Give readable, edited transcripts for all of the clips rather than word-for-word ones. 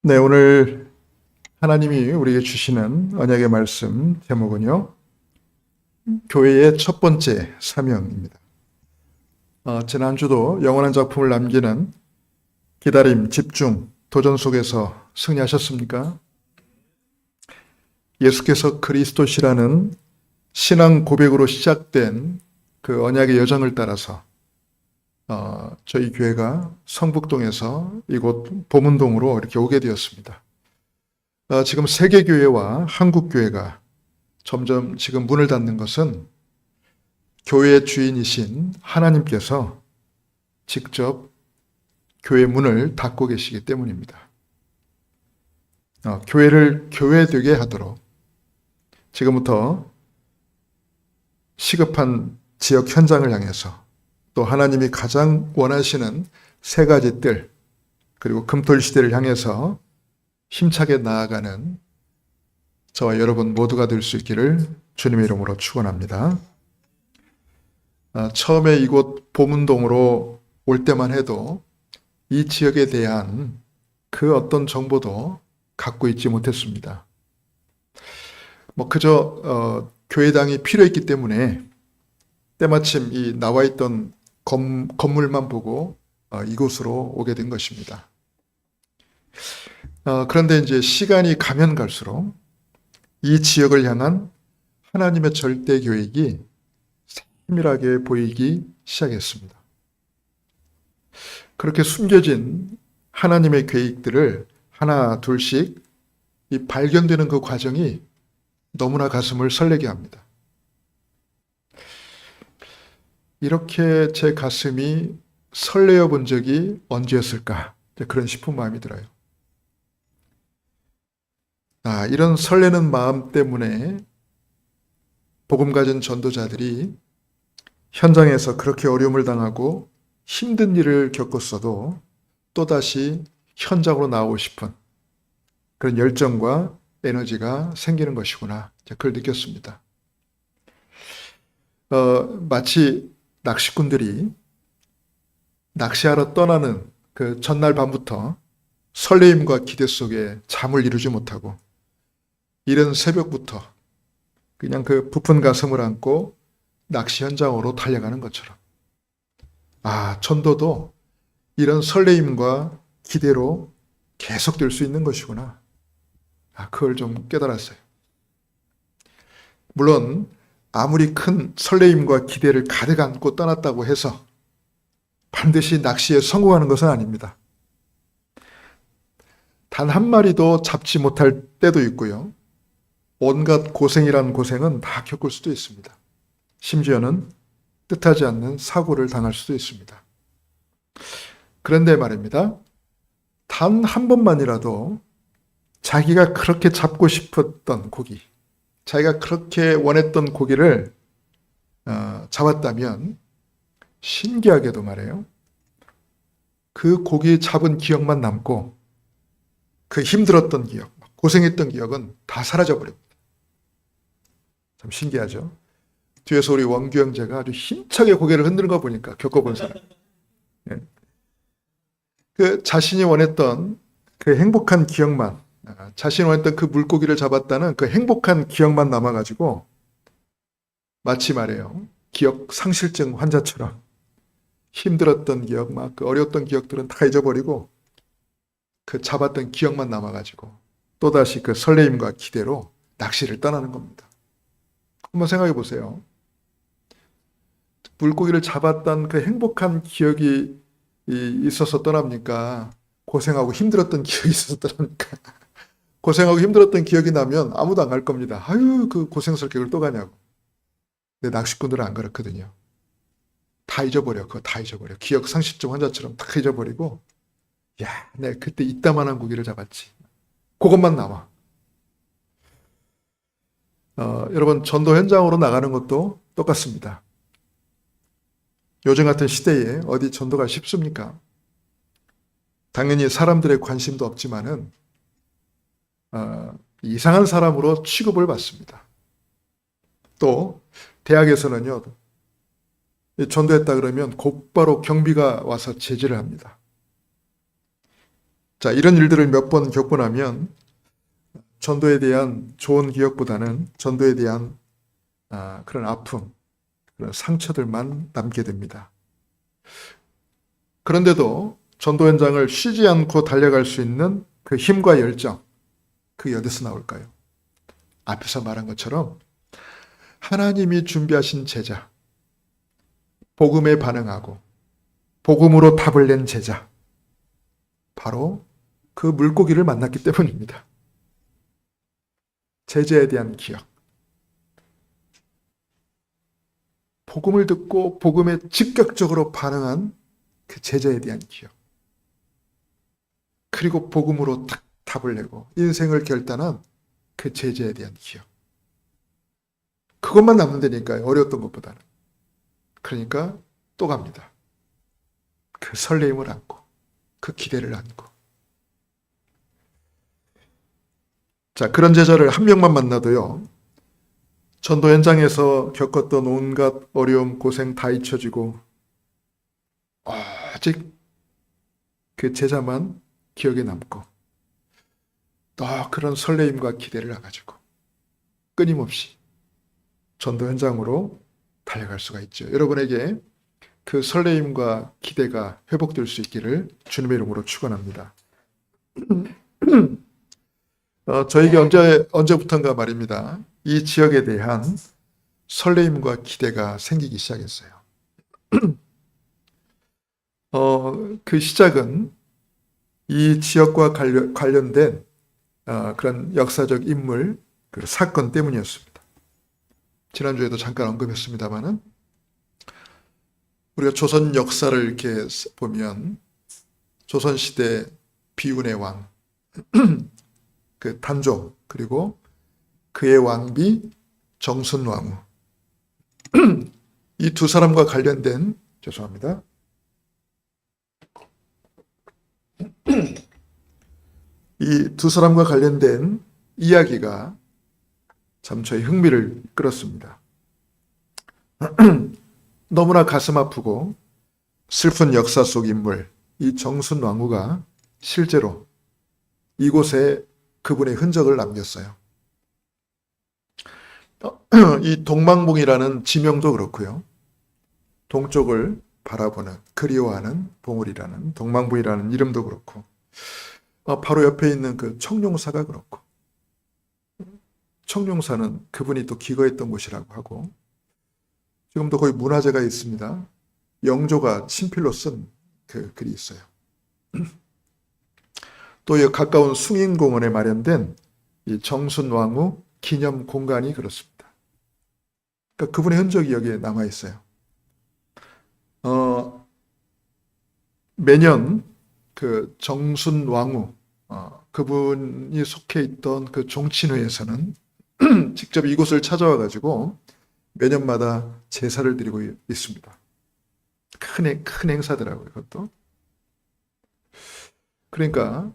네, 오늘 하나님이 우리에게 주시는 언약의 말씀 제목은요, 교회의 첫 번째 사명입니다. 지난주도 영원한 작품을 남기는 기다림, 집중, 도전 속에서 승리하셨습니까? 예수께서 그리스도시라는 신앙 고백으로 시작된 그 언약의 여정을 따라서 저희 교회가 성북동에서 이곳 보문동으로 이렇게 오게 되었습니다. 지금 세계교회와 한국교회가 점점 지금 문을 닫는 것은 교회의 주인이신 하나님께서 직접 교회 문을 닫고 계시기 때문입니다. 교회를 교회되게 하도록 지금부터 시급한 지역 현장을 향해서 또 하나님이 가장 원하시는 세 가지 뜰 그리고 금토일 시대를 향해서 힘차게 나아가는 저와 여러분 모두가 될 수 있기를 주님의 이름으로 축원합니다. 처음에 이곳 보문동으로 올 때만 해도 이 지역에 대한 그 어떤 정보도 갖고 있지 못했습니다. 그저 교회당이 필요했기 때문에 때마침 이 나와 있던 건물만 보고 이곳으로 오게 된 것입니다. 그런데 이제 시간이 가면 갈수록 이 지역을 향한 하나님의 절대 계획이 세밀하게 보이기 시작했습니다. 그렇게 숨겨진 하나님의 계획들을 하나 둘씩 이 발견되는 그 과정이 너무나 가슴을 설레게 합니다. 이렇게 제 가슴이 설레어 본 적이 언제였을까? 그런 싶은 마음이 들어요. 이런 설레는 마음 때문에 복음 가진 전도자들이 현장에서 그렇게 어려움을 당하고 힘든 일을 겪었어도 또다시 현장으로 나오고 싶은 그런 열정과 에너지가 생기는 것이구나. 그걸 느꼈습니다. 마치 낚시꾼들이 낚시하러 떠나는 그 전날 밤부터 설레임과 기대 속에 잠을 이루지 못하고 이른 새벽부터 그냥 그 부푼 가슴을 안고 낚시 현장으로 달려가는 것처럼 전도도 이런 설레임과 기대로 계속될 수 있는 것이구나. 그걸 좀 깨달았어요. 물론 아무리 큰 설레임과 기대를 가득 안고 떠났다고 해서 반드시 낚시에 성공하는 것은 아닙니다. 단 한 마리도 잡지 못할 때도 있고요. 온갖 고생이란 고생은 다 겪을 수도 있습니다. 심지어는 뜻하지 않는 사고를 당할 수도 있습니다. 그런데 말입니다. 단 한 번만이라도 자기가 그렇게 잡고 싶었던 고기, 자기가 그렇게 원했던 고기를 잡았다면 신기하게도 말이에요. 그 고기 잡은 기억만 남고 그 힘들었던 기억, 고생했던 기억은 다 사라져버립니다. 참 신기하죠? 뒤에서 우리 원규 형제가 아주 힘차게 고개를 흔드는 거 보니까 겪어본 사람. 그 자신이 원했던 그 행복한 기억만, 자신이 원했던 그 물고기를 잡았다는 그 행복한 기억만 남아가지고 마치 말이에요. 기억 상실증 환자처럼 힘들었던 기억, 그 어려웠던 기억들은 다 잊어버리고 그 잡았던 기억만 남아가지고 또다시 그 설레임과 기대로 낚시를 떠나는 겁니다. 한번 생각해 보세요. 물고기를 잡았던 그 행복한 기억이 있어서 떠납니까? 고생하고 힘들었던 기억이 있어서 떠납니까? 고생하고 힘들었던 기억이 나면 아무도 안 갈 겁니다. 그 고생스럽게 그걸 또 가냐고. 근데 낚시꾼들은 안 그렇거든요. 다 잊어버려. 그거 다 잊어버려. 기억 상실증 환자처럼 다 잊어버리고 내가 그때 이따만한 고기를 잡았지. 그것만 남아. 여러분 전도 현장으로 나가는 것도 똑같습니다. 요즘 같은 시대에 어디 전도가 쉽습니까? 당연히 사람들의 관심도 없지만은 이상한 사람으로 취급을 받습니다. 또 대학에서는요. 전도했다 그러면 곧바로 경비가 와서 제지를 합니다. 자, 이런 일들을 몇 번 겪고 나면 전도에 대한 좋은 기억보다는 전도에 대한 그런 아픔, 그런 상처들만 남게 됩니다. 그런데도 전도 현장을 쉬지 않고 달려갈 수 있는 그 힘과 열정, 그게 어디서 나올까요? 앞에서 말한 것처럼 하나님이 준비하신 제자, 복음에 반응하고 복음으로 답을 낸 제자, 바로 그 물고기를 만났기 때문입니다. 제자에 대한 기억, 복음을 듣고 복음에 즉각적으로 반응한 그 제자에 대한 기억, 그리고 복음으로 딱 답을 내고 인생을 결단한 그 제자에 대한 기억, 그것만 남는다니까요. 어려웠던 것보다는. 그러니까 또 갑니다. 그 설레임을 안고, 그 기대를 안고. 자, 그런 제자를 한 명만 만나도요, 전도 현장에서 겪었던 온갖 어려움, 고생 다 잊혀지고 오직 그 제자만 기억에 남고 또 그런 설레임과 기대를 가지고 끊임없이 전도 현장으로 달려갈 수가 있죠. 여러분에게 그 설레임과 기대가 회복될 수 있기를 주님의 이름으로 축원합니다. 저에게 언제부턴가 말입니다. 이 지역에 대한 설레임과 기대가 생기기 시작했어요. 그 시작은 이 지역과 관련된 그런 역사적 인물, 그 사건 때문이었습니다. 지난주에도 잠깐 언급했습니다만은 우리가 조선 역사를 이렇게 보면 조선시대 비운의 왕, 그 단종, 그리고 그의 왕비 정순왕후, 이 두 사람과 관련된, 죄송합니다. 이 두 사람과 관련된 이야기가 참 저의 흥미를 끌었습니다. 너무나 가슴 아프고 슬픈 역사 속 인물, 이 정순왕후가 실제로 이곳에 그분의 흔적을 남겼어요. 이 동망봉이라는 지명도 그렇고요. 동쪽을 바라보는, 그리워하는 봉우리라는 동망봉이라는 이름도 그렇고, 바로 옆에 있는 그 청룡사가 그렇고, 청룡사는 그분이 또 기거했던 곳이라고 하고, 지금도 거기 문화재가 있습니다. 영조가 친필로 쓴 그 글이 있어요. 또 가까운 숭인공원에 마련된 이 정순왕후 기념 공간이 그렇습니다. 그러니까 그분의 흔적이 여기에 남아 있어요. 매년 그 정순왕후 그분이 속해 있던 그 종친회에서는 직접 이곳을 찾아와 가지고 매년마다 제사를 드리고 있습니다. 큰 행사더라고요, 그것도. 그러니까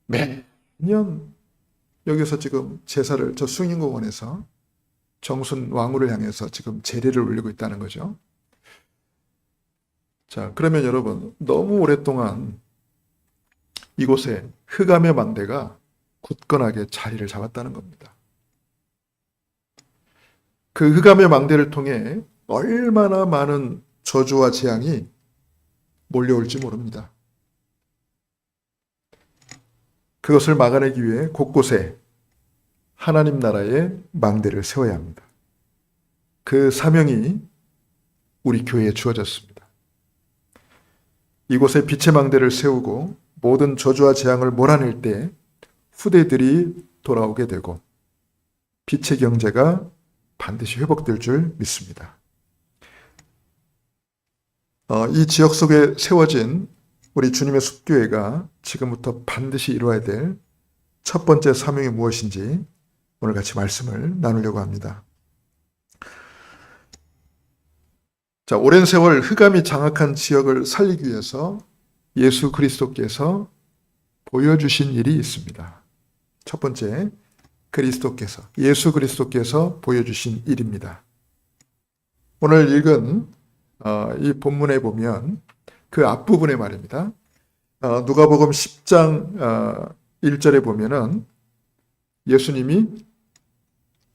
매년 여기서 지금 제사를, 저 숭인공원에서 정순 왕후를 향해서 지금 제례를 올리고 있다는 거죠. 자, 그러면 여러분, 너무 오랫동안 이곳에 흑암의 망대가 굳건하게 자리를 잡았다는 겁니다. 그 흑암의 망대를 통해 얼마나 많은 저주와 재앙이 몰려올지 모릅니다. 그것을 막아내기 위해 곳곳에 하나님 나라의 망대를 세워야 합니다. 그 사명이 우리 교회에 주어졌습니다. 이곳에 빛의 망대를 세우고 모든 저주와 재앙을 몰아낼 때 후대들이 돌아오게 되고 빛의 경제가 반드시 회복될 줄 믿습니다. 이 지역 속에 세워진 우리 주님의 숲교회가 지금부터 반드시 이루어야 될 첫 번째 사명이 무엇인지 오늘 같이 말씀을 나누려고 합니다. 자, 오랜 세월 흑암이 장악한 지역을 살리기 위해서 예수 그리스도께서 보여주신 일이 있습니다. 첫 번째, 예수 그리스도께서 보여주신 일입니다. 오늘 읽은 이 본문에 보면 그 앞부분에 말입니다. 누가복음 10장 1절에 보면은 예수님이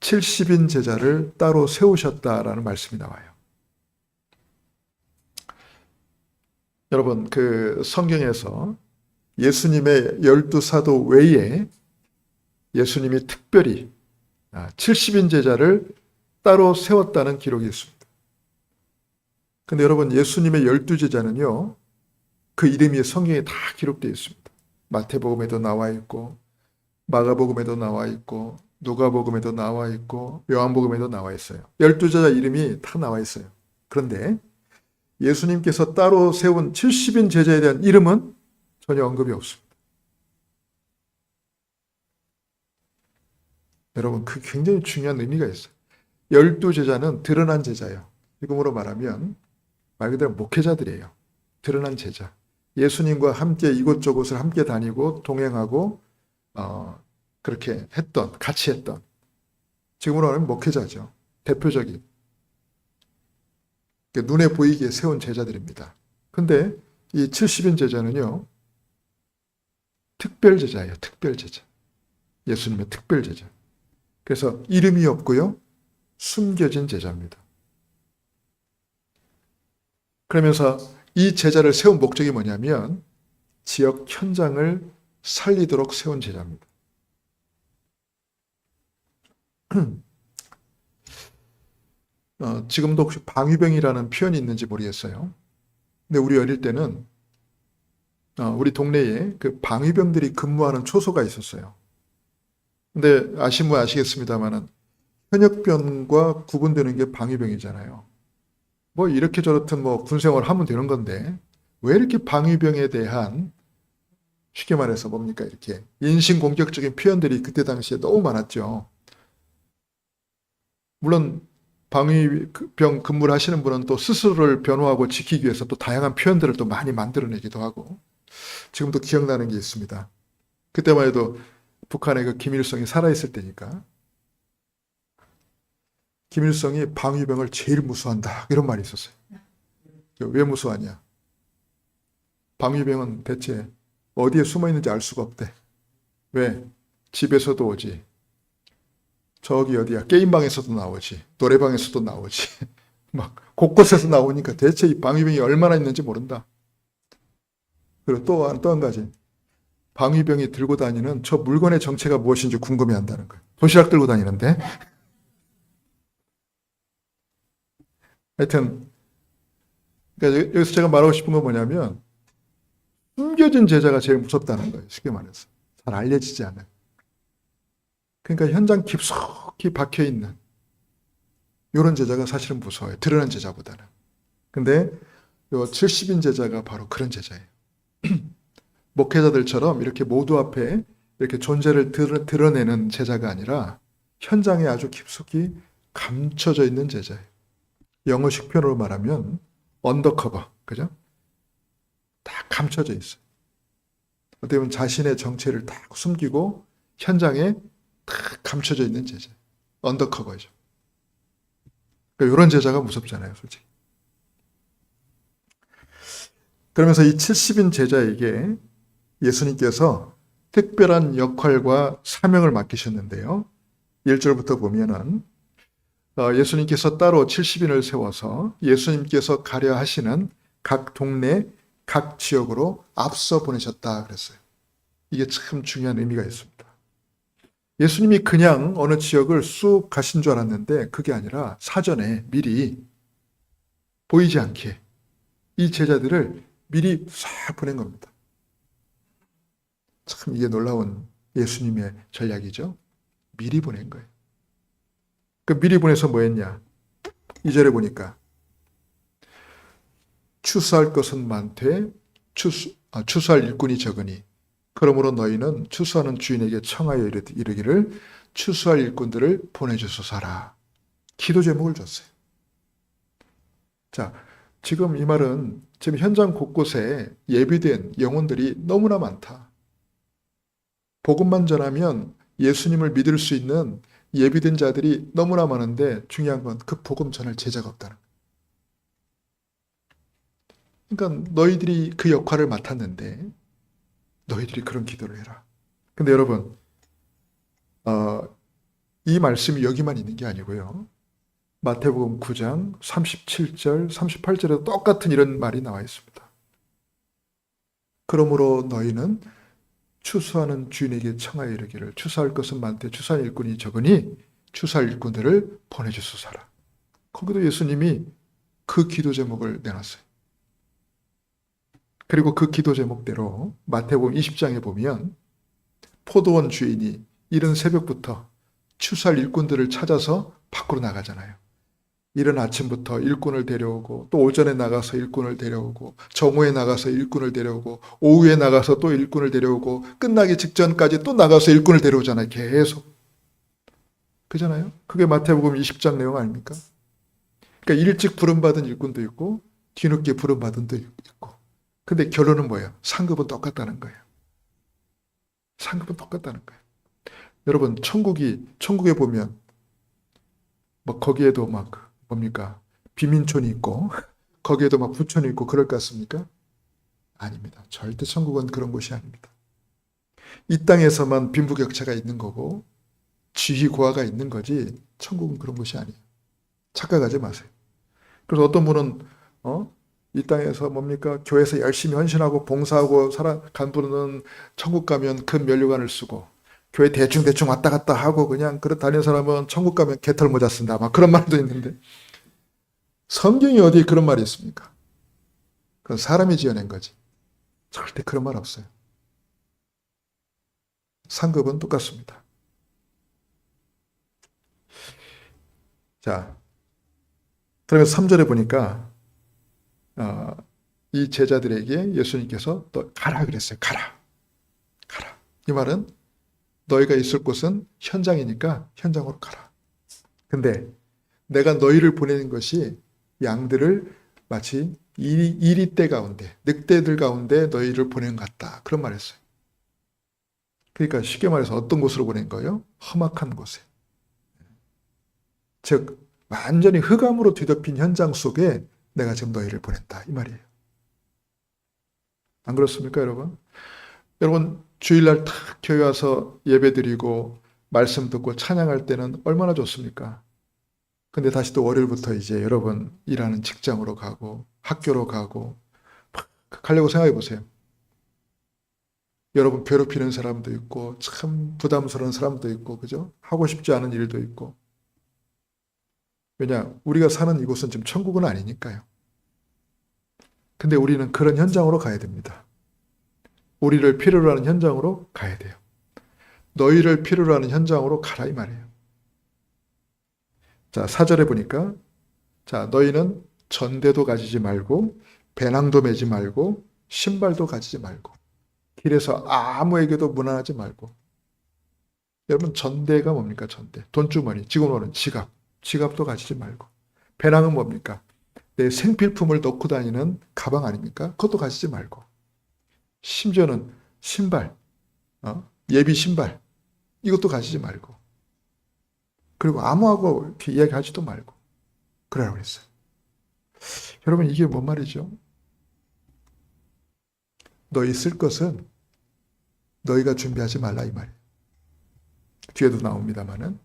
70인 제자를 따로 세우셨다라는 말씀이 나와요. 여러분, 그 성경에서 예수님의 12사도 외에 예수님이 특별히 70인 제자를 따로 세웠다는 기록이 있습니다. 근데 여러분, 예수님의 12제자는요, 그 이름이 성경에 다 기록되어 있습니다. 마태복음에도 나와 있고, 마가복음에도 나와 있고, 누가복음에도 나와 있고, 요한복음에도 나와 있어요. 12제자 이름이 다 나와 있어요. 그런데 예수님께서 따로 세운 70인 제자에 대한 이름은 전혀 언급이 없습니다. 여러분, 그 굉장히 중요한 의미가 있어요. 12제자는 드러난 제자예요. 지금으로 말하면 말 그대로 목회자들이에요. 드러난 제자. 예수님과 함께 이곳저곳을 함께 다니고 동행하고 그렇게 같이 했던, 지금으로 말하면 목회자죠. 대표적인 눈에 보이게 세운 제자들입니다. 근데 이 70인 제자는요, 특별 제자예요. 특별 제자. 예수님의 특별 제자. 그래서 이름이 없고요, 숨겨진 제자입니다. 그러면서 이 제자를 세운 목적이 뭐냐면 지역 현장을 살리도록 세운 제자입니다. 지금도 혹시 방위병이라는 표현이 있는지 모르겠어요. 근데 우리 어릴 때는 우리 동네에 그 방위병들이 근무하는 초소가 있었어요. 근데 아시면 아시겠습니다만은 현역병과 구분되는 게 방위병이잖아요. 뭐 이렇게 저렇든 뭐 군생활 하면 되는 건데 왜 이렇게 방위병에 대한, 쉽게 말해서 뭡니까, 이렇게 인신공격적인 표현들이 그때 당시에 너무 많았죠. 물론 방위병 근무를 하시는 분은 또 스스로를 변호하고 지키기 위해서 또 다양한 표현들을 또 많이 만들어내기도 하고, 지금도 기억나는 게 있습니다. 그때만 해도 북한의 그 김일성이 살아있을 때니까, 김일성이 방위병을 제일 무서워한다, 이런 말이 있었어요. 왜 무서워하냐? 방위병은 대체 어디에 숨어 있는지 알 수가 없대. 왜? 집에서도 오지, 저기 어디야, 게임방에서도 나오지, 노래방에서도 나오지, 막 곳곳에서 나오니까 대체 이 방위병이 얼마나 있는지 모른다. 그리고 또 한 가지, 방위병이 들고 다니는 저 물건의 정체가 무엇인지 궁금해한다는 거예요. 도시락 들고 다니는데. 하여튼 그러니까 여기서 제가 말하고 싶은 건 뭐냐면 숨겨진 제자가 제일 무섭다는 거예요. 쉽게 말해서 잘 알려지지 않아요. 그러니까 현장 깊숙이 박혀있는 이런 제자가 사실은 무서워요. 드러난 제자보다는. 근데 이 70인 제자가 바로 그런 제자예요. 목회자들처럼 이렇게 모두 앞에 이렇게 존재를 드러내는 제자가 아니라 현장에 아주 깊숙이 감춰져 있는 제자예요. 영어식 표현으로 말하면 언더커버, 그죠? 다 감춰져 있어요. 어떻게 보면 자신의 정체를 다 숨기고 현장에 다 감춰져 있는 제자, 언더커버죠. 그러니까 이런 제자가 무섭잖아요, 솔직히. 그러면서 이 70인 제자에게 예수님께서 특별한 역할과 사명을 맡기셨는데요. 1절부터 보면은 예수님께서 따로 70인을 세워서 예수님께서 가려 하시는 각 동네, 각 지역으로 앞서 보내셨다 그랬어요. 이게 참 중요한 의미가 있습니다. 예수님이 그냥 어느 지역을 쑥 가신 줄 알았는데 그게 아니라 사전에 미리 보이지 않게 이 제자들을 미리 싹 보낸 겁니다. 참 이게 놀라운 예수님의 전략이죠. 미리 보낸 거예요. 그 미리 보내서 뭐 했냐? 2절에 보니까 추수할 것은 많되 추수할 일꾼이 적으니 그러므로 너희는 추수하는 주인에게 청하여 이르기를 추수할 일꾼들을 보내주소서라. 기도 제목을 줬어요. 자, 지금 이 말은 지금 현장 곳곳에 예비된 영혼들이 너무나 많다. 복음만 전하면 예수님을 믿을 수 있는 예비된 자들이 너무나 많은데 중요한 건 그 복음 전할 제자가 없다는 거예요. 그러니까 너희들이 그 역할을 맡았는데 너희들이 그런 기도를 해라. 근데 여러분, 이 말씀이 여기만 있는 게 아니고요. 마태복음 9장 37절, 38절에도 똑같은 이런 말이 나와 있습니다. 그러므로 너희는 추수하는 주인에게 청하여 이르기를 추수할 것은 많되 추수할 일꾼이 적으니 추수할 일꾼들을 보내주소서라. 거기도 예수님이 그 기도 제목을 내놨어요. 그리고 그 기도 제목대로 마태복음 20장에 보면 포도원 주인이 이른 새벽부터 추수할 일꾼들을 찾아서 밖으로 나가잖아요. 이른 아침부터 일꾼을 데려오고 또 오전에 나가서 일꾼을 데려오고 정오에 나가서 일꾼을 데려오고 오후에 나가서 또 일꾼을 데려오고 끝나기 직전까지 또 나가서 일꾼을 데려오잖아요. 계속. 그잖아요. 그게 마태복음 20장 내용 아닙니까? 그러니까 일찍 부름받은 일꾼도 있고 뒤늦게 부름받은 도 있고. 근데 결론은 뭐예요? 상급은 똑같다는 거예요. 상급은 똑같다는 거예요. 여러분 천국에 보면 뭐 거기에도 막 뭡니까? 비민촌이 있고 거기에도 막 부촌이 있고 그럴 것 같습니까? 아닙니다. 절대 천국은 그런 곳이 아닙니다. 이 땅에서만 빈부격차가 있는 거고 지위 고하가 있는 거지 천국은 그런 곳이 아니에요. 착각하지 마세요. 그래서 어떤 분은 이 땅에서 뭡니까? 교회에서 열심히 헌신하고 봉사하고 간부는 천국 가면 큰 면류관을 쓰고 교회 대충 왔다 갔다 하고 그냥 그렇게 다니는 사람은 천국 가면 개털 모자 쓴다. 막 그런 말도 있는데 성경이 어디에 그런 말이 있습니까? 그건 사람이 지어낸 거지. 절대 그런 말 없어요. 상급은 똑같습니다. 자, 그러면 3절에 보니까 이 제자들에게 예수님께서 또 가라 그랬어요. 가라. 이 말은 너희가 있을 곳은 현장이니까 현장으로 가라. 근데 내가 너희를 보내는 것이 양들을 마치 이리떼 가운데, 늑대들 가운데 너희를 보낸 것 같다. 그런 말 했어요. 그러니까 쉽게 말해서 어떤 곳으로 보낸 거예요? 험악한 곳에. 즉 완전히 흑암으로 뒤덮인 현장 속에 내가 지금 너희를 보냈다. 이 말이에요. 안 그렇습니까, 여러분? 여러분 주일날 탁 교회 와서 예배드리고 말씀 듣고 찬양할 때는 얼마나 좋습니까? 근데 다시 또 월요일부터 이제 여러분 일하는 직장으로 가고 학교로 가고 가려고 생각해 보세요. 여러분 괴롭히는 사람도 있고 참 부담스러운 사람도 있고 그죠? 하고 싶지 않은 일도 있고. 왜냐? 우리가 사는 이곳은 지금 천국은 아니니까요. 근데 우리는 그런 현장으로 가야 됩니다. 우리를 필요로 하는 현장으로 가야 돼요. 너희를 필요로 하는 현장으로 가라 이 말이에요. 자, 4절에 보니까 자, 너희는 전대도 가지지 말고 배낭도 메지 말고 신발도 가지지 말고 길에서 아무에게도 무난하지 말고. 여러분 전대가 뭡니까? 전대. 돈주머니, 지금으로는 지갑도 가지지 말고. 배낭은 뭡니까? 내 생필품을 넣고 다니는 가방 아닙니까? 그것도 가지지 말고. 심지어는 신발, 예비 신발 이것도 가지지 말고. 그리고 아무하고 이렇게 이야기하지도 말고. 그러라고 했어요. 여러분 이게 뭔 말이죠? 너희 쓸 것은 너희가 준비하지 말라 이 말이에요. 뒤에도 나옵니다마는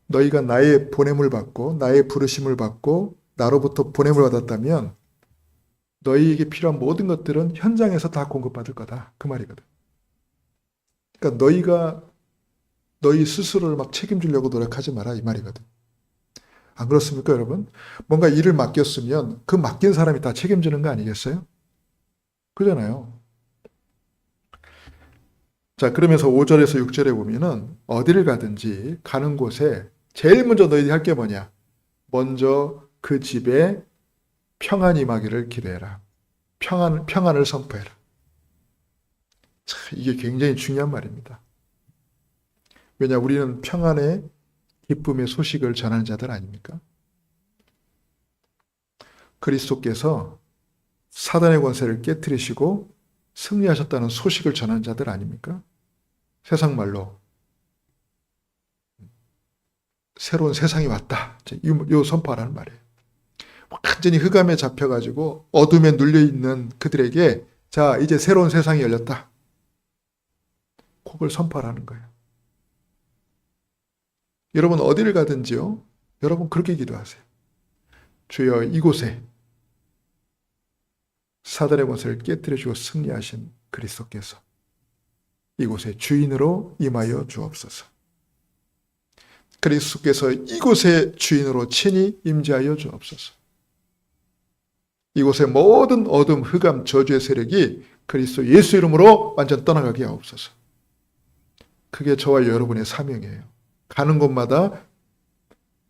너희가 나의 보냄을 받고 나의 부르심을 받고 나로부터 보냄을 받았다면 너희에게 필요한 모든 것들은 현장에서 다 공급받을 거다. 그 말이거든. 그러니까 너희가 너희 스스로를 막 책임지려고 노력하지 마라 이 말이거든. 안 그렇습니까 여러분? 뭔가 일을 맡겼으면 그 맡긴 사람이 다 책임지는 거 아니겠어요? 그잖아요. 자, 그러면서 5절에서 6절에 보면은 어디를 가든지 가는 곳에 제일 먼저 너희들이 할 게 뭐냐? 먼저 그 집에 평안이 임하기를 기대해라. 평안을 선포해라. 참, 이게 굉장히 중요한 말입니다. 왜냐, 우리는 평안의 기쁨의 소식을 전하는 자들 아닙니까? 그리스도께서 사단의 권세를 깨뜨리시고 승리하셨다는 소식을 전하는 자들 아닙니까? 세상 말로 새로운 세상이 왔다. 이 선포하라는 말이에요. 완전히 흑암에 잡혀가지고 어둠에 눌려있는 그들에게 자, 이제 새로운 세상이 열렸다. 그걸 선포하는 거예요. 여러분 어디를 가든지요, 여러분 그렇게 기도하세요. 주여, 이곳에 사단의 권세를 깨뜨려주고 승리하신 그리스도께서 이곳에 주인으로 임하여 주옵소서. 그리스도께서 이곳의 주인으로 친히 임재하여 주옵소서. 이곳의 모든 어둠, 흑암, 저주의 세력이 그리스도 예수 이름으로 완전 떠나가게 하옵소서. 그게 저와 여러분의 사명이에요. 가는 곳마다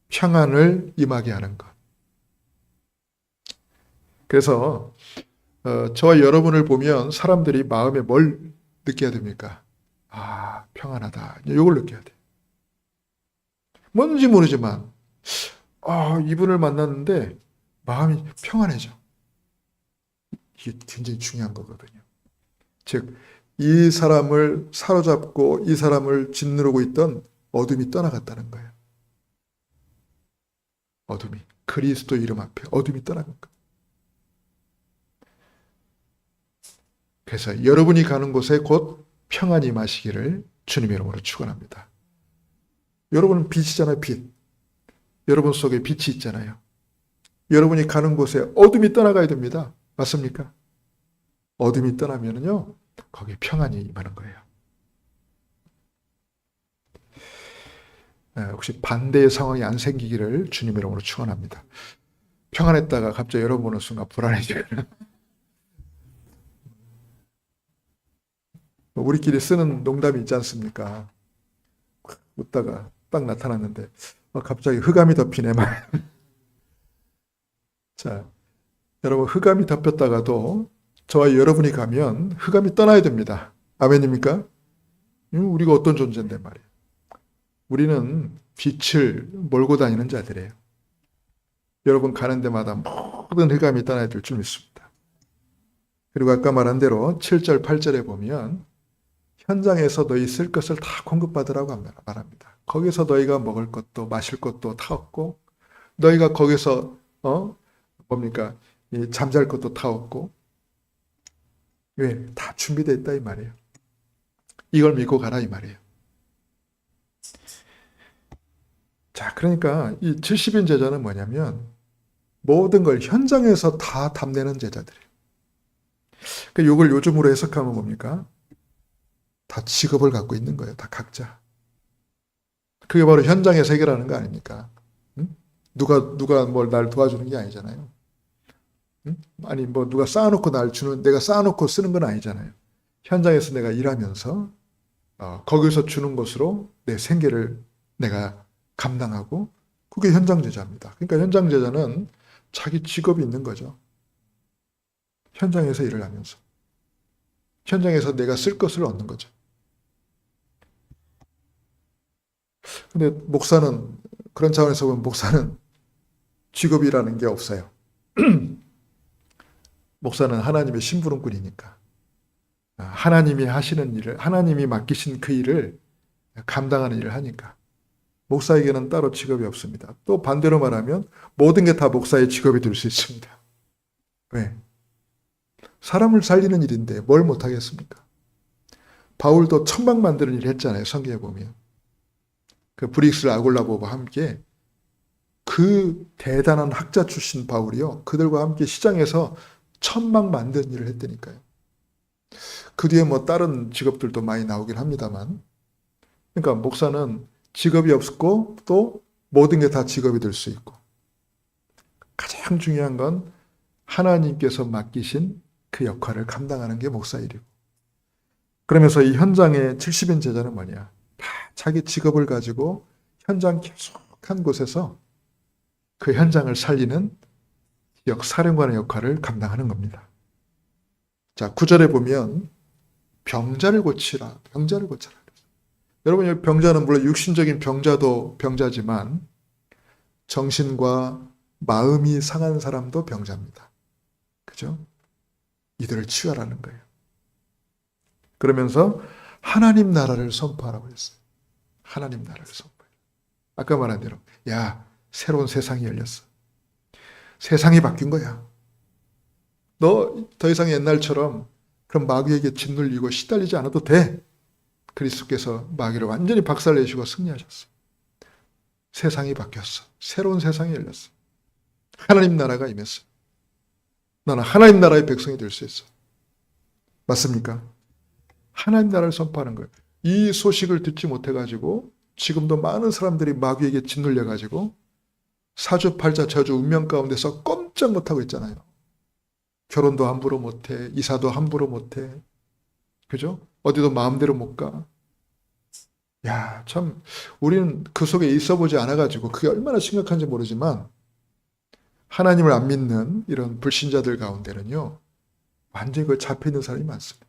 평안을 임하게 하는 것. 그래서 저와 여러분을 보면 사람들이 마음에 뭘 느껴야 됩니까? 아, 평안하다. 이걸 느껴야 돼. 뭔지 모르지만 이분을 만났는데 마음이 평안해져. 이게 굉장히 중요한 거거든요. 즉, 이 사람을 사로잡고 이 사람을 짓누르고 있던 어둠이 떠나갔다는 거예요. 어둠이, 그리스도 이름 앞에 어둠이 떠나간 거예요. 그래서 여러분이 가는 곳에 곧 평안이 임하시기를 주님의 이름으로 축원합니다. 여러분은 빛이잖아요, 빛. 여러분 속에 빛이 있잖아요. 여러분이 가는 곳에 어둠이 떠나가야 됩니다. 맞습니까? 어둠이 떠나면은요, 거기에 평안이 임하는 거예요. 혹시 반대의 상황이 안 생기기를 주님의 이름으로 축원합니다. 평안했다가 갑자기 여러분 보는 순간 불안해져요. 우리끼리 쓰는 농담이 있지 않습니까? 웃다가 딱 나타났는데 갑자기 흑암이 덮이네. 자, 여러분, 흑암이 덮였다가도 저와 여러분이 가면 흑암이 떠나야 됩니다. 아멘입니까? 우리가 어떤 존재인데 말이에요. 우리는 빛을 몰고 다니는 자들이에요. 여러분 가는 데마다 모든 흑암이 떠나야 될 줄 믿습니다. 그리고 아까 말한 대로 7절, 8절에 보면 현장에서 너희 쓸 것을 다 공급받으라고 말합니다. 거기서 너희가 먹을 것도 마실 것도 다 얻고, 너희가 거기서 잠잘 것도 다 얻고, 왜? 다 준비되어 있다 이 말이에요. 이걸 믿고 가라 이 말이에요. 자, 그러니까 이 70인 제자는 뭐냐면 모든 걸 현장에서 다 담내는 제자들이에요. 그러니까 이걸 요즘으로 해석하면 뭡니까? 다 직업을 갖고 있는 거예요. 다 각자. 그게 바로 현장에서 해결하는 거 아닙니까? 응? 누가 뭘 날 도와주는 게 아니잖아요. 응? 아니 누가 쌓아놓고 내가 쌓아놓고 쓰는 건 아니잖아요. 현장에서 내가 일하면서 거기서 주는 것으로 내 생계를 내가 감당하고, 그게 현장 제자입니다. 그러니까 현장 제자는 자기 직업이 있는 거죠. 현장에서 일을 하면서 현장에서 내가 쓸 것을 얻는 거죠. 근데 목사는, 그런 차원에서 보면 목사는 직업이라는 게 없어요. 목사는 하나님의 심부름꾼이니까 하나님이 하시는 일을, 하나님이 맡기신 그 일을 감당하는 일을 하니까 목사에게는 따로 직업이 없습니다. 또 반대로 말하면 모든 게 다 목사의 직업이 될 수 있습니다. 왜? 사람을 살리는 일인데 뭘 못하겠습니까? 바울도 천막 만드는 일을 했잖아요. 성경에 보면 그 브릭스 아골라보와 함께, 그 대단한 학자 출신 바울이요, 그들과 함께 시장에서 천막 만드는 일을 했다니까요. 그 뒤에 다른 직업들도 많이 나오긴 합니다만, 그러니까 목사는 직업이 없고 또 모든 게 다 직업이 될 수 있고, 가장 중요한 건 하나님께서 맡기신 그 역할을 감당하는 게 목사 일이고, 그러면서 이 현장의 70인 제자는 뭐냐? 다 자기 직업을 가지고 현장 계속한 곳에서 그 현장을 살리는 사령관의 역할을 감당하는 겁니다. 자, 9절에 보면 병자를 고치라, 병자를 고쳐라. 여러분, 병자는 물론 육신적인 병자도 병자지만 정신과 마음이 상한 사람도 병자입니다. 그죠? 이들을 치유하라는 거예요. 그러면서 하나님 나라를 선포하라고 했어요. 하나님 나라를 선포해. 아까 말한 대로, 야, 새로운 세상이 열렸어. 세상이 바뀐 거야. 너 더 이상 옛날처럼 그럼 마귀에게 짓눌리고 시달리지 않아도 돼. 그리스도께서 마귀를 완전히 박살내시고 승리하셨어. 세상이 바뀌었어. 새로운 세상이 열렸어. 하나님 나라가 임했어. 너는 하나님 나라의 백성이 될 수 있어. 맞습니까? 하나님 나라를 선포하는 거예요. 이 소식을 듣지 못해가지고 지금도 많은 사람들이 마귀에게 짓눌려가지고 사주팔자 저주 운명 가운데서 꼼짝 못하고 있잖아요. 결혼도 함부로 못해. 이사도 함부로 못해. 그죠? 어디도 마음대로 못 가. 야, 참 우리는 그 속에 있어 보지 않아가지고 그게 얼마나 심각한지 모르지만 하나님을 안 믿는 이런 불신자들 가운데는요. 완전히 그 잡혀있는 사람이 많습니다.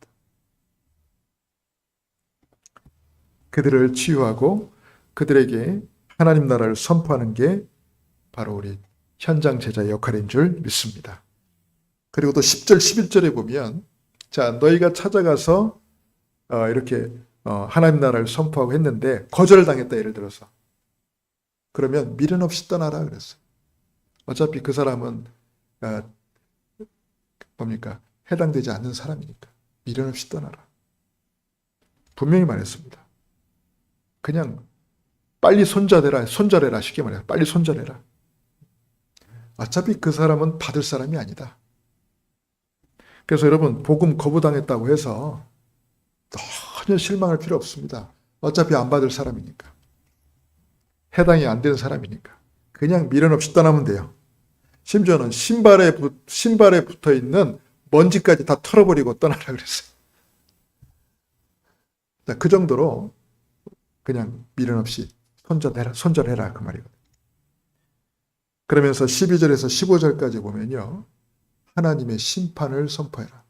그들을 치유하고 그들에게 하나님 나라를 선포하는 게 바로 우리 현장 제자의 역할인 줄 믿습니다. 그리고 또 10절, 11절에 보면 자, 너희가 찾아가서 이렇게 하나님 나라를 선포하고 했는데 거절을 당했다, 예를 들어서. 그러면 미련 없이 떠나라 그랬어요. 어차피 그 사람은 뭡니까? 해당되지 않는 사람이니까 미련 없이 떠나라. 분명히 말했습니다. 그냥 빨리 손절해라 쉽게 말해서 빨리 손절해라. 어차피 그 사람은 받을 사람이 아니다. 그래서 여러분 복음 거부당했다고 해서 전혀 실망할 필요 없습니다. 어차피 안 받을 사람이니까. 해당이 안 되는 사람이니까. 그냥 미련 없이 떠나면 돼요. 심지어는 신발에 붙어 있는 먼지까지 다 털어버리고 떠나라 그랬어요. 자, 그 정도로 그냥 미련 없이 손절해라 그 말이거든요. 그러면서 12절에서 15절까지 보면요. 하나님의 심판을 선포해라.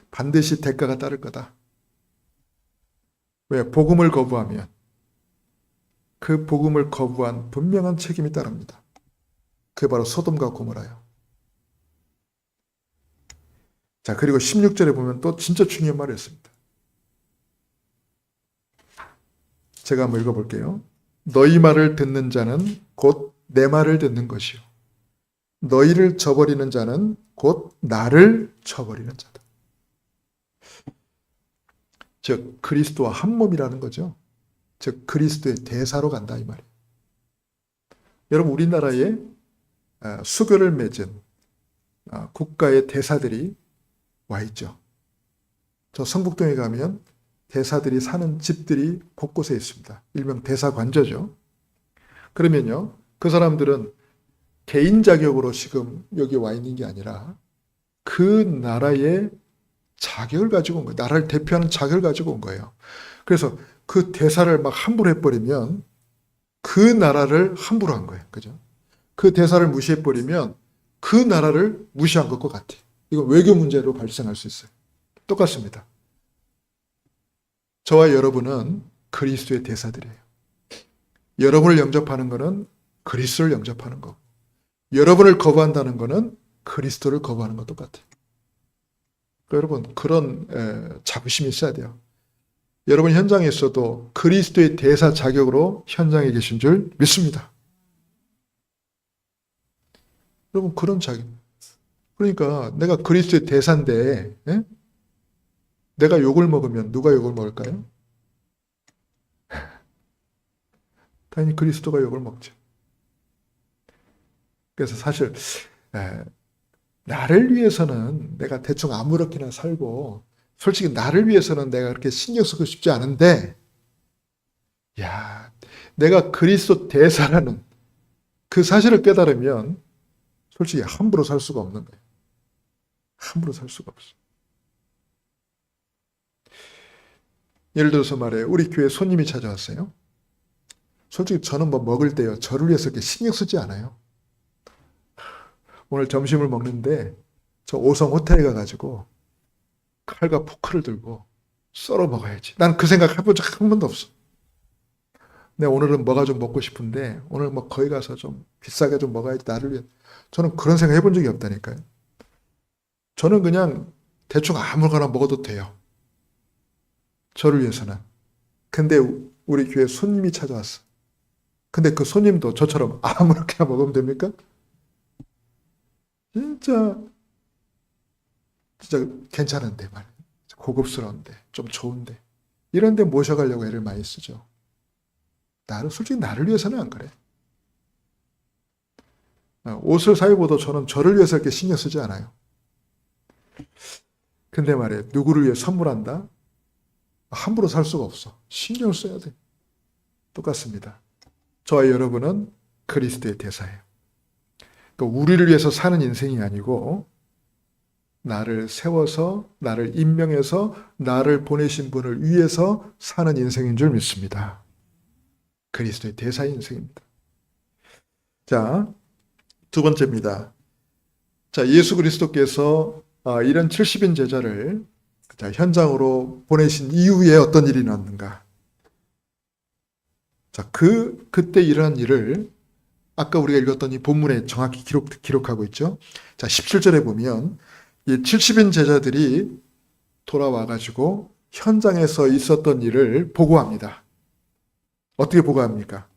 반드시 대가가 따를 거다. 왜? 복음을 거부하면 그 복음을 거부한 분명한 책임이 따릅니다. 그게 바로 소돔과 고모라요. 자, 그리고 16절에 보면 또 진짜 중요한 말을 했습니다. 제가 한번 읽어볼게요. 너희 말을 듣는 자는 곧 내 말을 듣는 것이요. 너희를 저버리는 자는 곧 나를 저버리는 자다. 즉 그리스도와 한 몸이라는 거죠. 즉 그리스도의 대사로 간다 이 말이에요. 여러분 우리나라에 수교를 맺은 국가의 대사들이 와 있죠. 저 성북동에 가면 대사들이 사는 집들이 곳곳에 있습니다. 일명 대사관저죠. 그러면요. 그 사람들은 개인 자격으로 지금 여기 와 있는 게 아니라 그 나라의 자격을 가지고 온 거예요. 나라를 대표하는 자격을 가지고 온 거예요. 그래서 그 대사를 막 함부로 해버리면 그 나라를 함부로 한 거예요. 그죠? 그 대사를 무시해버리면 그 나라를 무시한 것과 같아요. 이건 외교 문제로 발생할 수 있어요. 똑같습니다. 저와 여러분은 그리스도의 대사들이에요. 여러분을 영접하는 것은 그리스도를 영접하는 거고 여러분을 거부한다는 것은 그리스도를 거부하는 것과 똑같아요. 여러분 그런 자부심이 있어야 돼요. 여러분 현장에 있어도 그리스도의 대사 자격으로 현장에 계신 줄 믿습니다. 여러분 그런 자격. 그러니까 내가 그리스도의 대사인데 내가 욕을 먹으면 누가 욕을 먹을까요? 당연히 그리스도가 욕을 먹죠. 그래서 사실 나를 위해서는 내가 대충 아무렇게나 살고 솔직히 나를 위해서는 내가 그렇게 신경 쓰고 싶지 않은데 내가 그리스도 대사라는 그 사실을 깨달으면 솔직히 함부로 살 수가 없는 거예요. 함부로 살 수가 없어. 예를 들어서 말해요. 우리 교회 손님이 찾아왔어요. 솔직히 저는 뭐 먹을 때요. 저를 위해서 이렇게 신경 쓰지 않아요. 오늘 점심을 먹는데 저 5성 호텔에 가가지고 칼과 포크를 들고 썰어 먹어야지. 난 그 생각 해본 적 한 번도 없어. 내가 오늘은 뭐가 좀 먹고 싶은데 오늘 뭐 거기 가서 좀 비싸게 좀 먹어야지 나를 위해. 저는 그런 생각 해본 적이 없다니까요. 저는 그냥 대충 아무거나 먹어도 돼요. 저를 위해서는. 근데 우리 교회 손님이 찾아왔어. 근데 그 손님도 저처럼 아무렇게나 먹으면 됩니까? 진짜 진짜 괜찮은데 말이에요. 고급스러운데 좀 좋은데 이런 데 모셔가려고 애를 많이 쓰죠. 솔직히 나를 위해서는 안 그래. 옷을 사 입어도 저는 저를 위해서 이렇게 신경 쓰지 않아요. 근데 말이에요. 누구를 위해 선물한다? 함부로 살 수가 없어. 신경을 써야 돼. 똑같습니다. 저와 여러분은 그리스도의 대사예요. 그러니까 우리를 위해서 사는 인생이 아니고 나를 세워서 나를 임명해서 나를 보내신 분을 위해서 사는 인생인 줄 믿습니다. 그리스도의 대사의 인생입니다. 자, 두 번째입니다. 자, 예수 그리스도께서 이런 70인 제자를 현장으로 보내신 이후에 어떤 일이 났는가? 자, 그때 일어난 일을 아까 우리가 읽었던 이 본문에 정확히 기록하고 있죠. 자, 17절에 보면 이 70인 제자들이 돌아와가지고 현장에서 있었던 일을 보고합니다. 어떻게 보고합니까?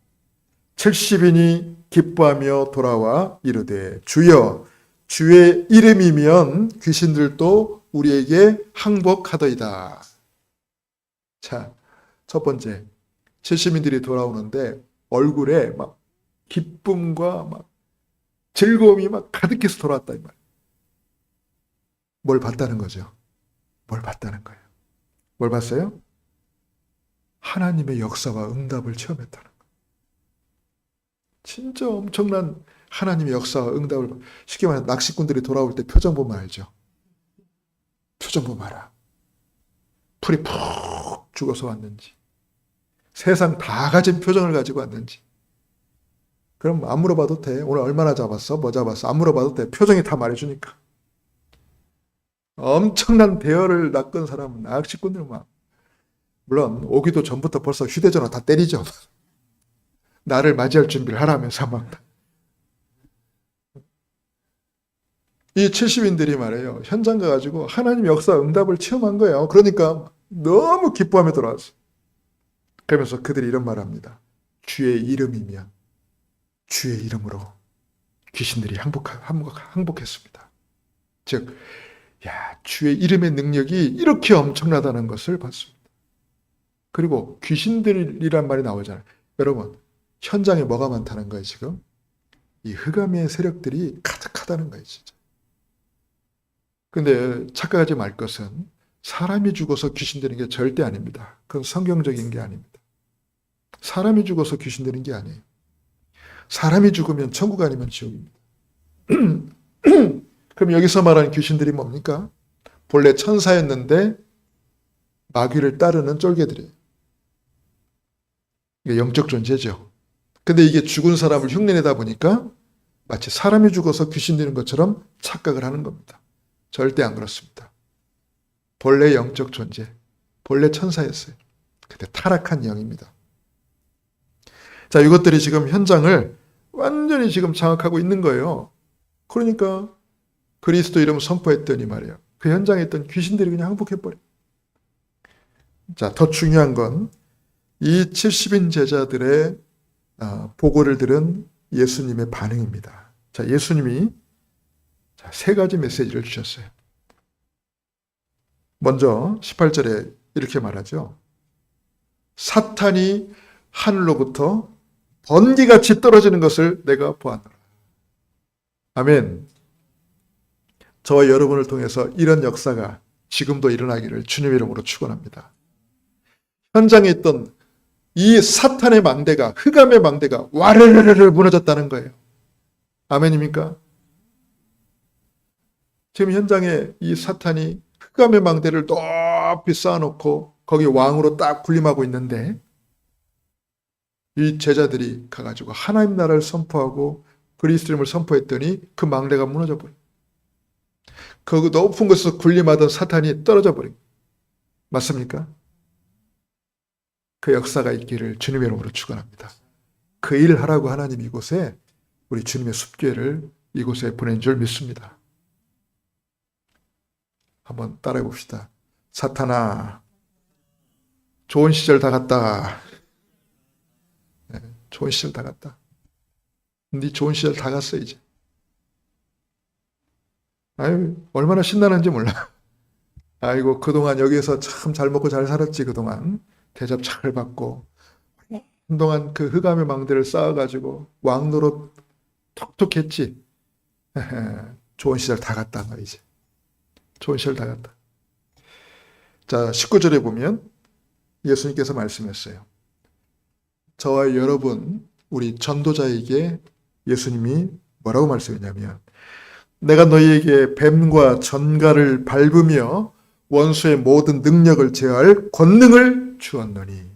70인이 기뻐하며 돌아와 이르되 주여 주의 이름이면 귀신들도 우리에게 항복하더이다. 자, 첫 번째 70인들이 돌아오는데 얼굴에 막 기쁨과 막 즐거움이 막 가득해서 돌아왔다 이 말. 뭘 봤다는 거죠? 뭘 봤다는 거예요? 뭘 봤어요? 하나님의 역사와 응답을 체험했다는 거예요. 진짜 엄청난 하나님의 역사와 응답을 쉽게 말해 낚시꾼들이 돌아올 때 표정 보면 알죠? 표정 보면 알아. 풀이 푹 죽어서 왔는지 세상 다 가진 표정을 가지고 왔는지 그럼 안 물어봐도 돼. 오늘 얼마나 잡았어? 뭐 잡았어? 안 물어봐도 돼. 표정이 다 말해주니까. 엄청난 대열을 낚은 사람은 낚시꾼들 막 물론 오기도 전부터 벌써 휴대전화 다 때리죠. 나를 맞이할 준비를 하라면서 막. 이 70인들이 말해요. 현장 가가지고 하나님 역사 응답을 체험한 거예요. 그러니까 너무 기뻐하며 돌아왔어요. 그러면서 그들이 이런 말을 합니다. 주의 이름이면 주의 이름으로 귀신들이 항복했습니다. 즉, 주의 이름의 능력이 이렇게 엄청나다는 것을 봤습니다. 그리고 귀신들이란 말이 나오잖아요. 여러분, 현장에 뭐가 많다는 거예요, 지금? 이 흑암의 세력들이 가득하다는 거예요, 진짜. 근데 착각하지 말 것은 사람이 죽어서 귀신 되는 게 절대 아닙니다. 그건 성경적인 게 아닙니다. 사람이 죽어서 귀신 되는 게 아니에요. 사람이 죽으면 천국 아니면 지옥입니다. 그럼 여기서 말하는 귀신들이 뭡니까? 본래 천사였는데 마귀를 따르는 쫄개들이에요. 이게 영적 존재죠. 근데 이게 죽은 사람을 흉내내다 보니까 마치 사람이 죽어서 귀신 되는 것처럼 착각을 하는 겁니다. 절대 안 그렇습니다. 본래 영적 존재, 본래 천사였어요. 근데 타락한 영입니다. 자, 이것들이 지금 현장을 완전히 지금 장악하고 있는 거예요. 그러니까 그리스도 이름을 선포했더니 말이에요. 그 현장에 있던 귀신들이 그냥 항복해버려. 자, 더 중요한 건 이 70인 제자들의 보고를 들은 예수님의 반응입니다. 자, 예수님이 세 가지 메시지를 주셨어요. 먼저 18절에 이렇게 말하죠. 사탄이 하늘로부터 번개같이 떨어지는 것을 내가 보았노라. 아멘. 저와 여러분을 통해서 이런 역사가 지금도 일어나기를 주님의 이름으로 축원합니다. 현장에 있던 이 사탄의 망대가, 흑암의 망대가 와르르르 무너졌다는 거예요. 아멘입니까? 지금 현장에 이 사탄이 흑암의 망대를 높이 쌓아놓고 거기 왕으로 딱 군림하고 있는데 이 제자들이 가가지고 하나님 나라를 선포하고 그리스도 이름을 선포했더니 그 망대가 무너져 버린. 그 높은 곳에서 군림하던 사탄이 떨어져 버린. 맞습니까? 그 역사가 있기를 주님의 이름으로 축원합니다. 그 일을 하라고 하나님 이곳에 우리 주님의 숲교회를 이곳에 보낸 줄 믿습니다. 한번 따라해 봅시다. 사탄아, 좋은 시절 다 갔다. 네, 좋은 시절 다 갔다. 네 좋은 시절 다 갔어 이제. 아유, 얼마나 신나는지 몰라. 아이고, 그동안 여기에서 참 잘 먹고 잘 살았지, 그동안. 대접 잘 받고. 한동안 그 흑암의 망대를 쌓아가지고 왕노릇 톡톡 했지. 좋은 시절 다 갔다, 너 이제. 좋은 시절 다 갔다. 자, 19절에 보면 예수님께서 말씀했어요. 저와 여러분, 우리 전도자에게 예수님이 뭐라고 말씀했냐면, 내가 너희에게 뱀과 전갈을 밟으며 원수의 모든 능력을 제어할 권능을 주었노니.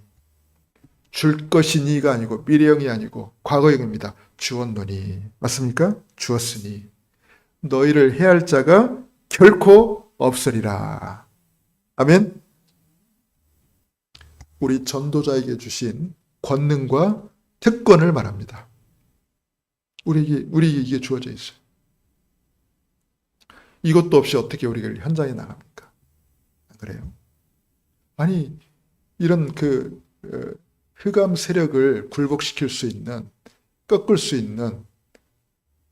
줄 것이 니가 아니고 미래형이 아니고 과거형입니다. 주었노니. 맞습니까? 주었으니 너희를 해할 자가 결코 없으리라. 아멘. 우리 전도자에게 주신 권능과 특권을 말합니다. 우리에게 이게 주어져 있어요. 이것도 없이 어떻게 우리가 현장에 나갑니까? 그래요? 아니, 이런 흑암 세력을 굴복시킬 수 있는, 꺾을 수 있는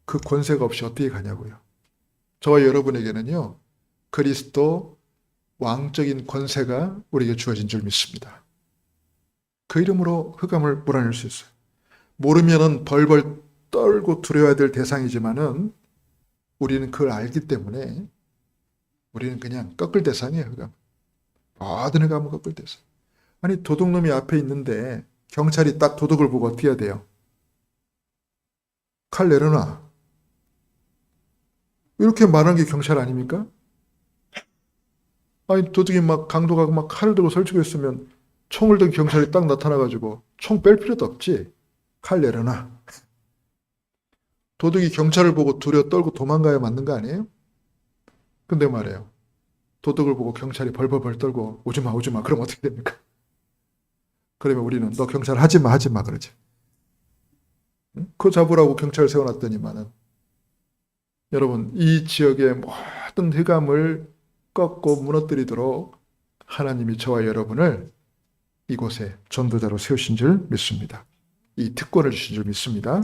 그 권세가 없이 어떻게 가냐고요. 저와 여러분에게는요, 그리스도 왕적인 권세가 우리에게 주어진 줄 믿습니다. 그 이름으로 흑암을 몰아낼 수 있어요. 모르면은 벌벌 떨고 두려워야 될 대상이지만은 우리는 그걸 알기 때문에 우리는 그냥 꺾을 대상이에요, 흑암. 모든 흑암은 꺾을 대상. 아니, 도둑놈이 앞에 있는데 경찰이 딱 도둑을 보고 어떻게 해야 돼요? 칼 내려놔. 이렇게 말하는 게 경찰 아닙니까? 아니, 도둑이 막 강도가 막 칼을 들고 설치고 있으면 총을 든 경찰이 딱 나타나가지고 총 뺄 필요도 없지. 칼 내려놔. 도둑이 경찰을 보고 두려워 떨고 도망가야 맞는 거 아니에요? 근데 말이에요. 도둑을 보고 경찰이 벌벌벌 떨고 오지마 오지마 그럼 어떻게 됩니까? 그러면 우리는 너 경찰 하지마 그러지. 그거 잡으라고 경찰 세워놨더니만은 여러분 이 지역의 모든 흑암을 꺾고 무너뜨리도록 하나님이 저와 여러분을 이곳에 전도자로 세우신 줄 믿습니다. 이 특권을 주신 줄 믿습니다.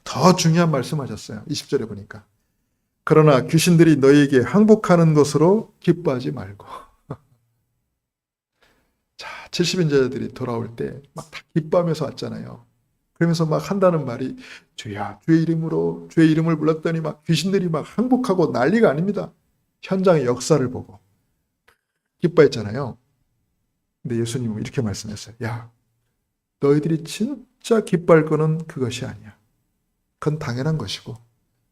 더 중요한 말씀하셨어요. 20절에 보니까. 그러나 귀신들이 너희에게 항복하는 것으로 기뻐하지 말고. 자, 70인자들이 돌아올 때 막 다 기뻐하면서 왔잖아요. 그러면서 막 한다는 말이 주야 주의 이름으로 주의 이름을 불렀더니 막 귀신들이 막 항복하고 난리가 아닙니다. 현장의 역사를 보고 기뻐했잖아요. 근데 예수님은 이렇게 말씀했어요. 야, 너희들이 진짜 기뻐할 거는 그것이 아니야. 그건 당연한 것이고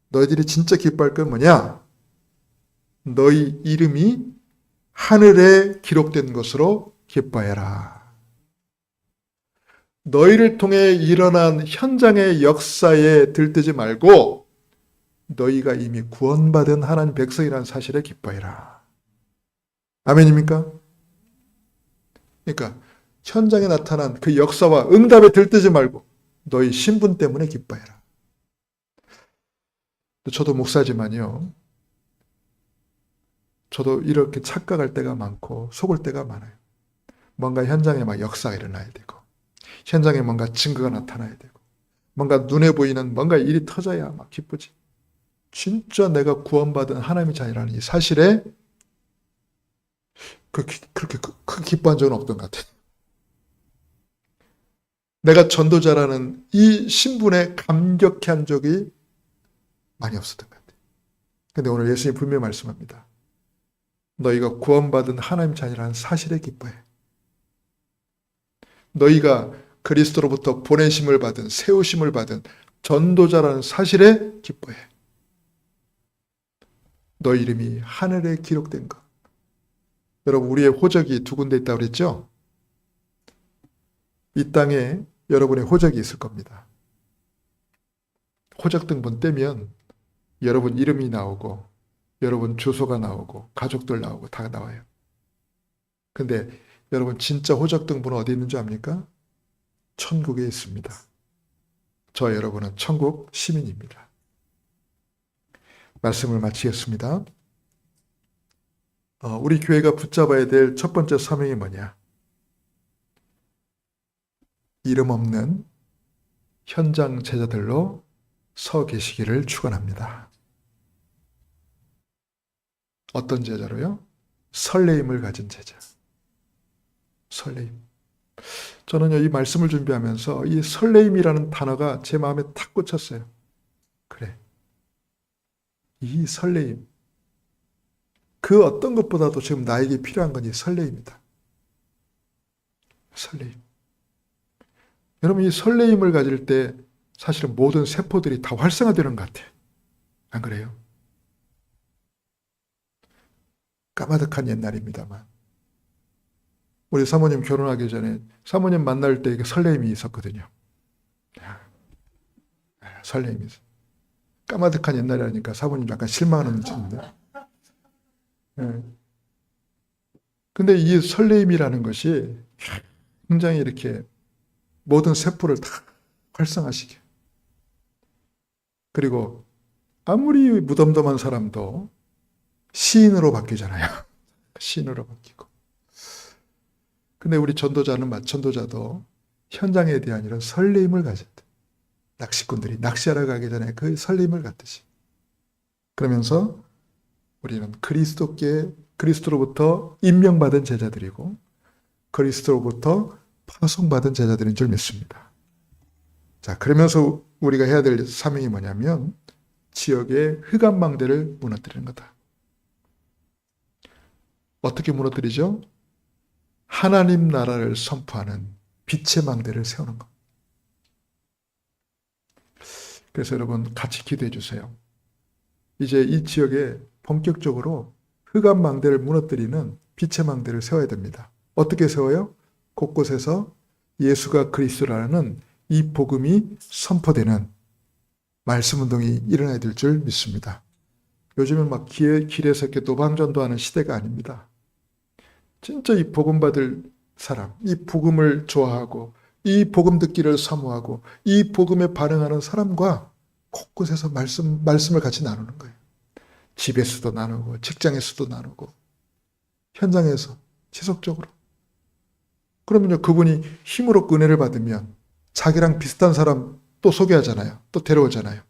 너희들이 진짜 기뻐할 건 뭐냐? 너희 이름이 하늘에 기록된 것으로 기뻐해라. 너희를 통해 일어난 현장의 역사에 들뜨지 말고 너희가 이미 구원받은 하나님 백성이라는 사실에 기뻐해라. 아멘입니까? 그러니까 현장에 나타난 그 역사와 응답에 들뜨지 말고 너희 신분 때문에 기뻐해라. 저도 목사지만요. 저도 이렇게 착각할 때가 많고 속을 때가 많아요. 뭔가 현장에 막 역사가 일어나야 되고 현장에 뭔가 증거가 나타나야 되고 뭔가 눈에 보이는 뭔가 일이 터져야 막 기쁘지. 진짜 내가 구원받은 하나님의 자녀라는 이 사실에 그렇게 크게 기뻐한 적은 없던 것 같아요. 내가 전도자라는 이 신분에 감격한 적이 많이 없었던 것 같아요. 근데 오늘 예수님이 분명히 말씀합니다. 너희가 구원받은 하나님 자녀라는 사실에 기뻐해. 너희가 그리스도로부터 보내심을 받은 세우심을 받은 전도자라는 사실에 기뻐해. 너희 이름이 하늘에 기록된 것. 여러분 우리의 호적이 두 군데 있다고 그랬죠? 이 땅에 여러분의 호적이 있을 겁니다. 호적 등본 떼면 여러분 이름이 나오고 여러분 주소가 나오고 가족들 나오고 다 나와요. 근데 여러분 진짜 호적 등본은 어디 있는 줄 압니까? 천국에 있습니다. 저 여러분은 천국 시민입니다. 말씀을 마치겠습니다. 우리 교회가 붙잡아야 될 첫 번째 사명이 뭐냐? 이름 없는 현장 제자들로 서 계시기를 축원합니다. 어떤 제자로요? 설레임을 가진 제자. 설레임. 저는요, 이 말씀을 준비하면서 이 설레임이라는 단어가 제 마음에 탁 꽂혔어요. 그래. 이 설레임. 그 어떤 것보다도 지금 나에게 필요한 건 이 설레임이다. 설레임. 여러분, 이 설레임을 가질 때 사실은 모든 세포들이 다 활성화되는 것 같아요. 안 그래요? 까마득한 옛날입니다만. 우리 사모님 결혼하기 전에 사모님 만날 때 이게 설레임이 있었거든요. 설레임이 있어. 까마득한 옛날이라니까 사모님 약간 실망하는 눈치인데. 근데 이 설레임이라는 것이 굉장히 이렇게 모든 세포를 다 활성화시켜. 그리고 아무리 무덤덤한 사람도 시인으로 바뀌잖아요. 시인으로 바뀌고. 근데 우리 전도자도 현장에 대한 이런 설레임을 가졌다. 낚시꾼들이 낚시하러 가기 전에 그 설레임을 갖듯이. 그러면서 우리는 그리스도로부터 임명받은 제자들이고 그리스도로부터 파송받은 제자들인 줄 믿습니다. 자, 그러면서 우리가 해야 될 사명이 뭐냐면 지역의 흑암망대를 무너뜨리는 거다. 어떻게 무너뜨리죠? 하나님 나라를 선포하는 빛의 망대를 세우는 것. 그래서 여러분 같이 기도해 주세요. 이제 이 지역에 본격적으로 흑암망대를 무너뜨리는 빛의 망대를 세워야 됩니다. 어떻게 세워요? 곳곳에서 예수가 그리스도라는 이 복음이 선포되는 말씀 운동이 일어나야 될 줄 믿습니다. 요즘은 막 길에서 이렇게 노방전도하는 시대가 아닙니다. 진짜 이 복음 받을 사람, 이 복음을 좋아하고 이 복음 듣기를 사모하고 이 복음에 반응하는 사람과 곳곳에서 말씀을 같이 나누는 거예요. 집에서도 나누고 직장에서도 나누고 현장에서 지속적으로. 그러면요, 그분이 힘으로 은혜를 받으면 자기랑 비슷한 사람 또 소개하잖아요. 또 데려오잖아요.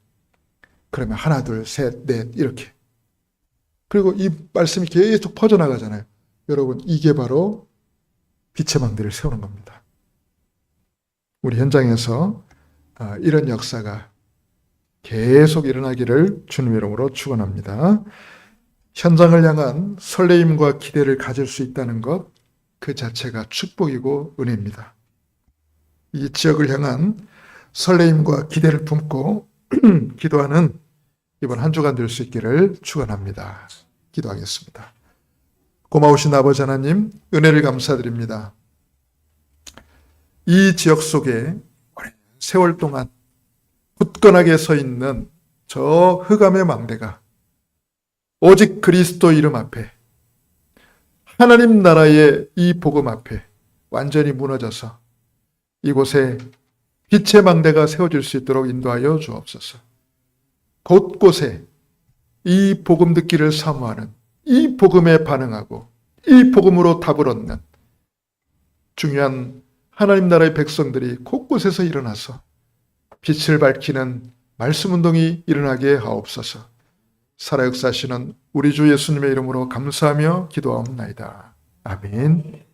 그러면 하나, 둘, 셋, 넷 이렇게. 그리고 이 말씀이 계속 퍼져나가잖아요. 여러분, 이게 바로 빛의 망대를 세우는 겁니다. 우리 현장에서 이런 역사가 계속 일어나기를 주님의 이름으로 축원합니다. 현장을 향한 설레임과 기대를 가질 수 있다는 것, 그 자체가 축복이고 은혜입니다. 이 지역을 향한 설레임과 기대를 품고 기도하는 이번 한 주간 될 수 있기를 축원합니다. 기도하겠습니다. 고마우신 아버지 하나님, 은혜를 감사드립니다. 이 지역 속에 오랜 세월 동안 굳건하게 서 있는 저 흑암의 망대가 오직 그리스도 이름 앞에, 하나님 나라의 이 복음 앞에 완전히 무너져서 이곳에 빛의 망대가 세워질 수 있도록 인도하여 주옵소서. 곳곳에 이 복음 듣기를 사모하는, 이 복음에 반응하고 이 복음으로 답을 얻는 중요한 하나님 나라의 백성들이 곳곳에서 일어나서 빛을 밝히는 말씀 운동이 일어나게 하옵소서. 살아 역사하시는 우리 주 예수님의 이름으로 감사하며 기도하옵나이다. 아멘.